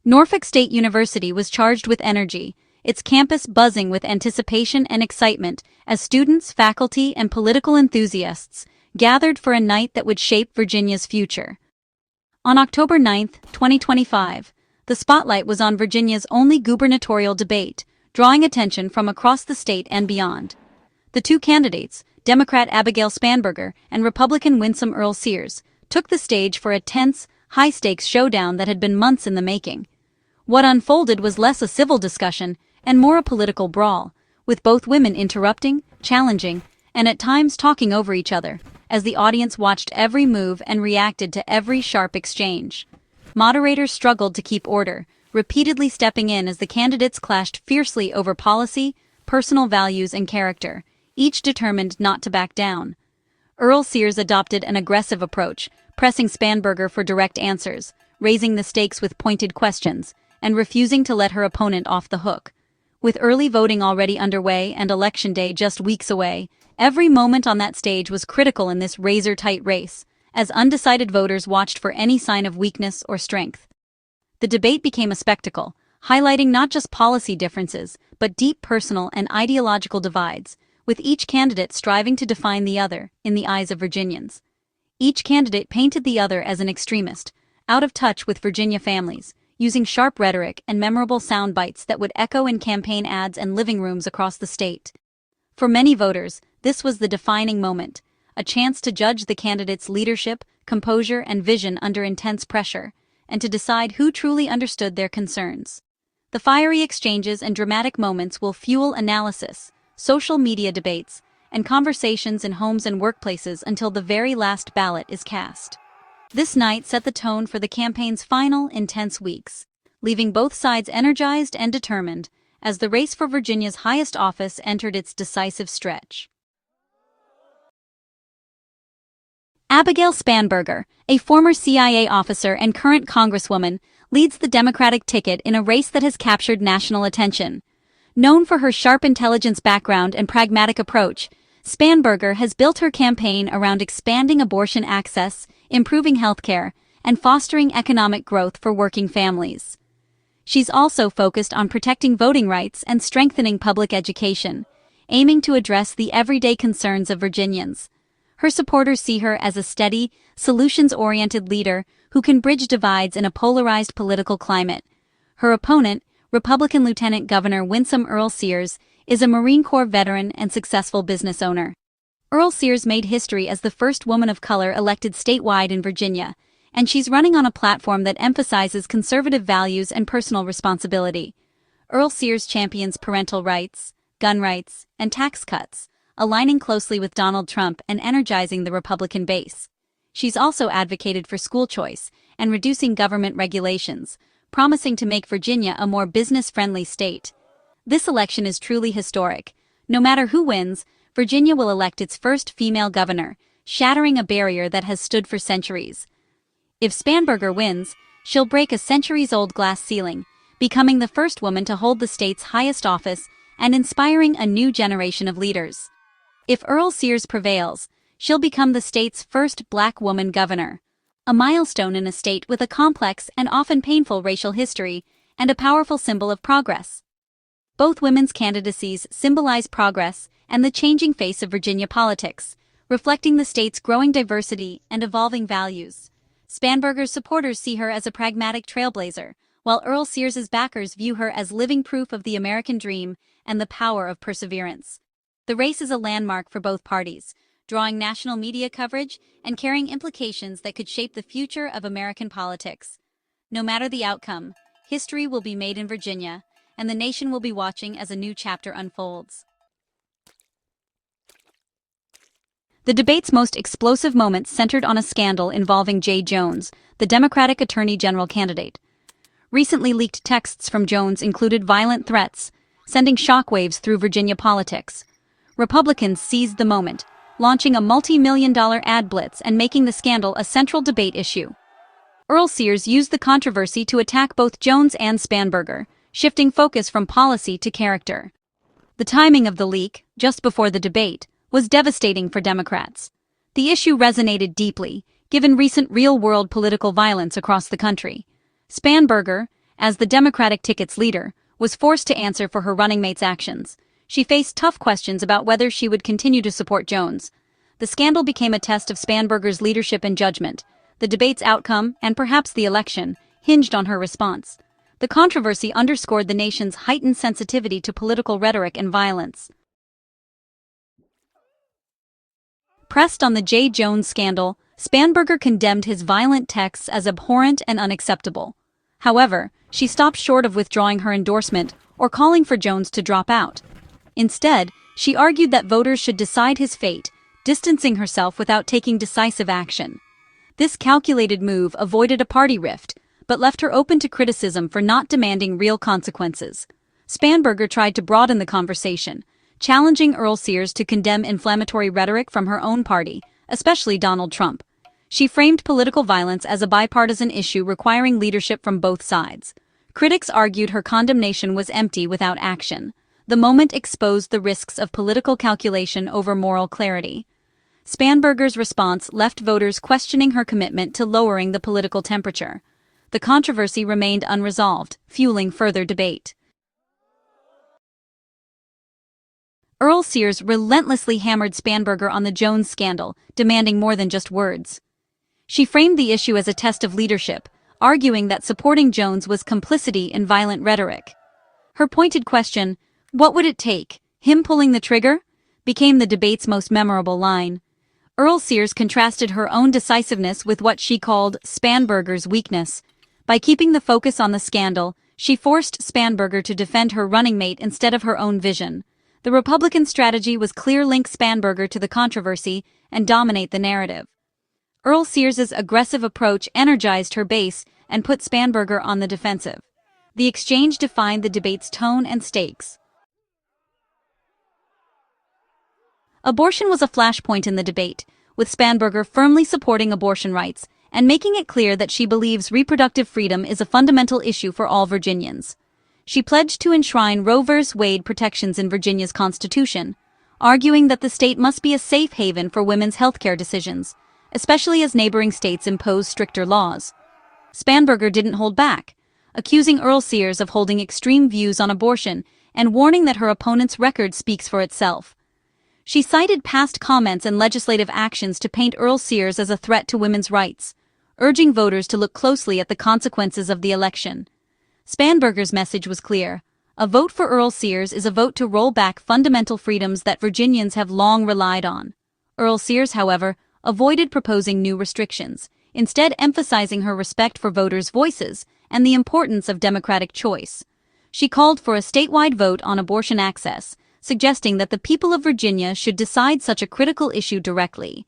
Norfolk State University was charged with energy, its campus buzzing with anticipation and excitement as students, faculty, and political enthusiasts gathered for a night that would shape Virginia's future. On October 9, 2025, the spotlight was on Virginia's only gubernatorial debate, drawing attention from across the state and beyond. The two candidates, Democrat Abigail Spanberger and Republican Winsome Earle-Sears, took the stage for a tense, high-stakes showdown that had been months in the making. What unfolded was less a civil discussion and more a political brawl, with both women interrupting, challenging, and at times talking over each other, as the audience watched every move and reacted to every sharp exchange. Moderators struggled to keep order, repeatedly stepping in as the candidates clashed fiercely over policy, personal values, and character, each determined not to back down. Earle-Sears adopted an aggressive approach, pressing Spanberger for direct answers, raising the stakes with pointed questions, and refusing to let her opponent off the hook. With early voting already underway and Election Day just weeks away, every moment on that stage was critical in this razor-tight race, as undecided voters watched for any sign of weakness or strength. The debate became a spectacle, highlighting not just policy differences, but deep personal and ideological divides, with each candidate striving to define the other in the eyes of Virginians. Each candidate painted the other as an extremist, out of touch with Virginia families, using sharp rhetoric and memorable sound bites that would echo in campaign ads and living rooms across the state. For many voters, this was the defining moment, a chance to judge the candidates' leadership, composure, and vision under intense pressure, and to decide who truly understood their concerns. The fiery exchanges and dramatic moments will fuel analysis, social media debates, and conversations in homes and workplaces until the very last ballot is cast. This night set the tone for the campaign's final, intense weeks, leaving both sides energized and determined as the race for Virginia's highest office entered its decisive stretch. Abigail Spanberger, a former CIA officer and current congresswoman, leads the Democratic ticket in a race that has captured national attention. Known for her sharp intelligence background and pragmatic approach, Spanberger has built her campaign around expanding abortion access, improving healthcare, and fostering economic growth for working families. She's also focused on protecting voting rights and strengthening public education, aiming to address the everyday concerns of Virginians. Her supporters see her as a steady, solutions-oriented leader who can bridge divides in a polarized political climate. Her opponent, Republican Lieutenant Governor Winsome Earle-Sears, is a Marine Corps veteran and successful business owner. Earle-Sears made history as the first woman of color elected statewide in Virginia, and she's running on a platform that emphasizes conservative values and personal responsibility. Earle-Sears champions parental rights, gun rights, and tax cuts, aligning closely with Donald Trump and energizing the Republican base. She's also advocated for school choice and reducing government regulations, promising to make Virginia a more business-friendly state. This election is truly historic. No matter who wins, Virginia will elect its first female governor, shattering a barrier that has stood for centuries. If Spanberger wins, she'll break a centuries-old glass ceiling, becoming the first woman to hold the state's highest office and inspiring a new generation of leaders. If Earle-Sears prevails, she'll become the state's first black woman governor, a milestone in a state with a complex and often painful racial history and a powerful symbol of progress. Both women's candidacies symbolize progress and the changing face of Virginia politics, reflecting the state's growing diversity and evolving values. Spanberger's supporters see her as a pragmatic trailblazer, while Earle-Sears' backers view her as living proof of the American dream and the power of perseverance. The race is a landmark for both parties, drawing national media coverage and carrying implications that could shape the future of American politics. No matter the outcome, history will be made in Virginia, and the nation will be watching as a new chapter unfolds. The debate's most explosive moments centered on a scandal involving Jay Jones, the Democratic Attorney General candidate. Recently leaked texts from Jones included violent threats, sending shockwaves through Virginia politics. Republicans seized the moment, launching a multi-million-dollar ad blitz and making the scandal a central debate issue. Earle-Sears used the controversy to attack both Jones and Spanberger, shifting focus from policy to character. The timing of the leak, just before the debate, was devastating for Democrats. The issue resonated deeply, given recent real-world political violence across the country. Spanberger, as the Democratic ticket's leader, was forced to answer for her running mate's actions. She faced tough questions about whether she would continue to support Jones. The scandal became a test of Spanberger's leadership and judgment. The debate's outcome, and perhaps the election, hinged on her response. The controversy underscored the nation's heightened sensitivity to political rhetoric and violence. Pressed on the J. Jones scandal, Spanberger condemned his violent texts as abhorrent and unacceptable. However, she stopped short of withdrawing her endorsement or calling for Jones to drop out. Instead, she argued that voters should decide his fate, distancing herself without taking decisive action. This calculated move avoided a party rift, but left her open to criticism for not demanding real consequences. Spanberger tried to broaden the conversation, challenging Earle-Sears to condemn inflammatory rhetoric from her own party, especially Donald Trump. She framed political violence as a bipartisan issue requiring leadership from both sides. Critics argued her condemnation was empty without action. The moment exposed the risks of political calculation over moral clarity. Spanberger's response left voters questioning her commitment to lowering the political temperature. The controversy remained unresolved, fueling further debate. Earle-Sears relentlessly hammered Spanberger on the Jones scandal, demanding more than just words. She framed the issue as a test of leadership, arguing that supporting Jones was complicity in violent rhetoric. Her pointed question, "What would it take, him pulling the trigger?" became the debate's most memorable line. Earle-Sears contrasted her own decisiveness with what she called Spanberger's weakness. By keeping the focus on the scandal, she forced Spanberger to defend her running mate instead of her own vision. The Republican strategy was clear: link Spanberger to the controversy and dominate the narrative. Earle-Sears's aggressive approach energized her base and put Spanberger on the defensive. The exchange defined the debate's tone and stakes. Abortion was a flashpoint in the debate, with Spanberger firmly supporting abortion rights and making it clear that she believes reproductive freedom is a fundamental issue for all Virginians. She pledged to enshrine Roe v. Wade protections in Virginia's Constitution, arguing that the state must be a safe haven for women's healthcare decisions, especially as neighboring states impose stricter laws. Spanberger didn't hold back, accusing Earle-Sears of holding extreme views on abortion and warning that her opponent's record speaks for itself. She cited past comments and legislative actions to paint Earle-Sears as a threat to women's rights, urging voters to look closely at the consequences of the election. Spanberger's message was clear: a vote for Earle-Sears is a vote to roll back fundamental freedoms that Virginians have long relied on. Earle-Sears, however, avoided proposing new restrictions, instead emphasizing her respect for voters' voices and the importance of democratic choice. She called for a statewide vote on abortion access, suggesting that the people of Virginia should decide such a critical issue directly.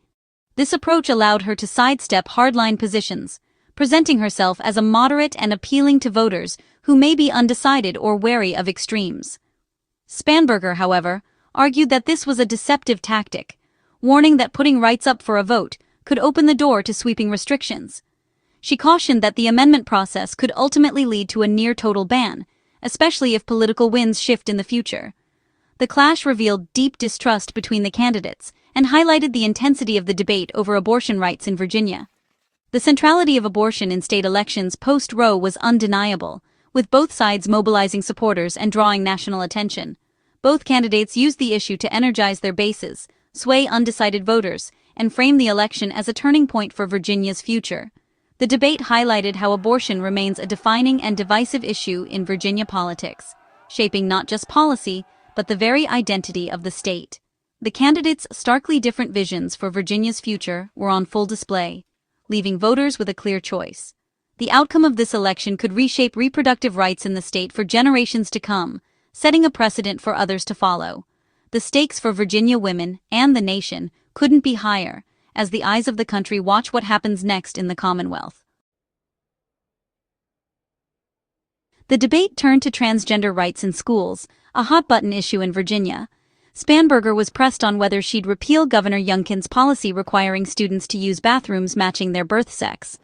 This approach allowed her to sidestep hardline positions, presenting herself as a moderate and appealing to voters who may be undecided or wary of extremes. Spanberger, however, argued that this was a deceptive tactic, warning that putting rights up for a vote could open the door to sweeping restrictions. She cautioned that the amendment process could ultimately lead to a near-total ban, especially if political winds shift in the future. The clash revealed deep distrust between the candidates and highlighted the intensity of the debate over abortion rights in Virginia. The centrality of abortion in state elections post-Roe was undeniable, with both sides mobilizing supporters and drawing national attention. Both candidates used the issue to energize their bases, sway undecided voters, and frame the election as a turning point for Virginia's future. The debate highlighted how abortion remains a defining and divisive issue in Virginia politics, shaping not just policy, but the very identity of the state. The candidates' starkly different visions for Virginia's future were on full display, leaving voters with a clear choice. The outcome of this election could reshape reproductive rights in the state for generations to come, setting a precedent for others to follow. The stakes for Virginia women and the nation couldn't be higher, as the eyes of the country watch what happens next in the Commonwealth. The debate turned to transgender rights in schools, a hot-button issue in Virginia. Spanberger was pressed on whether she'd repeal Governor Youngkin's policy requiring students to use bathrooms matching their birth sex.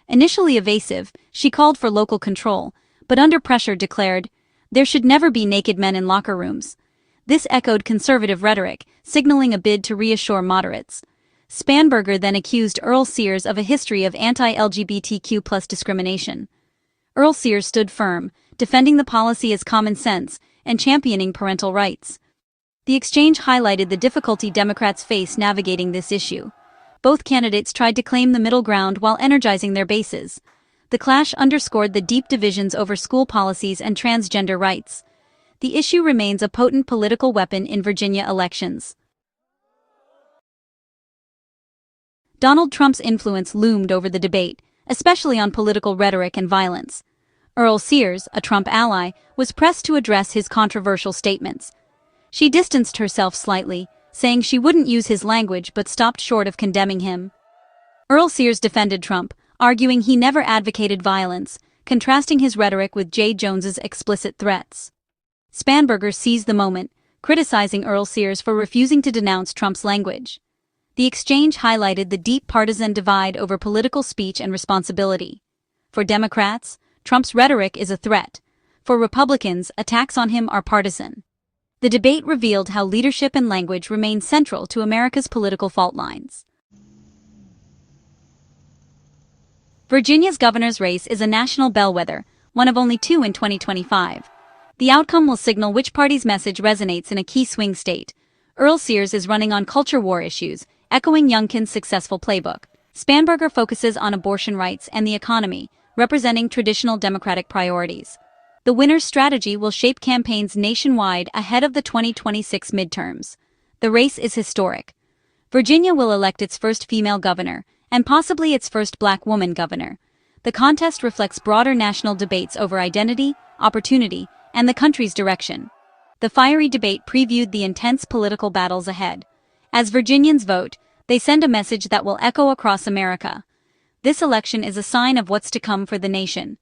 Initially evasive, she called for local control, but under pressure declared, "There should never be naked men in locker rooms." This echoed conservative rhetoric, signaling a bid to reassure moderates. Spanberger then accused Earle-Sears of a history of anti-LGBTQ+ discrimination. Earle-Sears stood firm, defending the policy as common sense and championing parental rights. The exchange highlighted the difficulty Democrats face navigating this issue. Both candidates tried to claim the middle ground while energizing their bases. The clash underscored the deep divisions over school policies and transgender rights. The issue remains a potent political weapon in Virginia elections. Donald Trump's influence loomed over the debate, especially on political rhetoric and violence. Earle-Sears, a Trump ally, was pressed to address his controversial statements. She distanced herself slightly, saying she wouldn't use his language but stopped short of condemning him. Earle-Sears defended Trump, arguing he never advocated violence, contrasting his rhetoric with J. Jones's explicit threats. Spanberger seized the moment, criticizing Earle-Sears for refusing to denounce Trump's language. The exchange highlighted the deep partisan divide over political speech and responsibility. For Democrats, Trump's rhetoric is a threat. For Republicans, attacks on him are partisan. The debate revealed how leadership and language remain central to America's political fault lines. Virginia's governor's race is a national bellwether, one of only 2 in 2025. The outcome will signal which party's message resonates in a key swing state. Earle-Sears is running on culture war issues, echoing Youngkin's successful playbook. Spanberger focuses on abortion rights and the economy, representing traditional Democratic priorities. The winner's strategy will shape campaigns nationwide ahead of the 2026 midterms. The race is historic. Virginia will elect its first female governor, and possibly its first black woman governor. The contest reflects broader national debates over identity, opportunity, and the country's direction. The fiery debate previewed the intense political battles ahead. As Virginians vote, they send a message that will echo across America. This election is a sign of what's to come for the nation.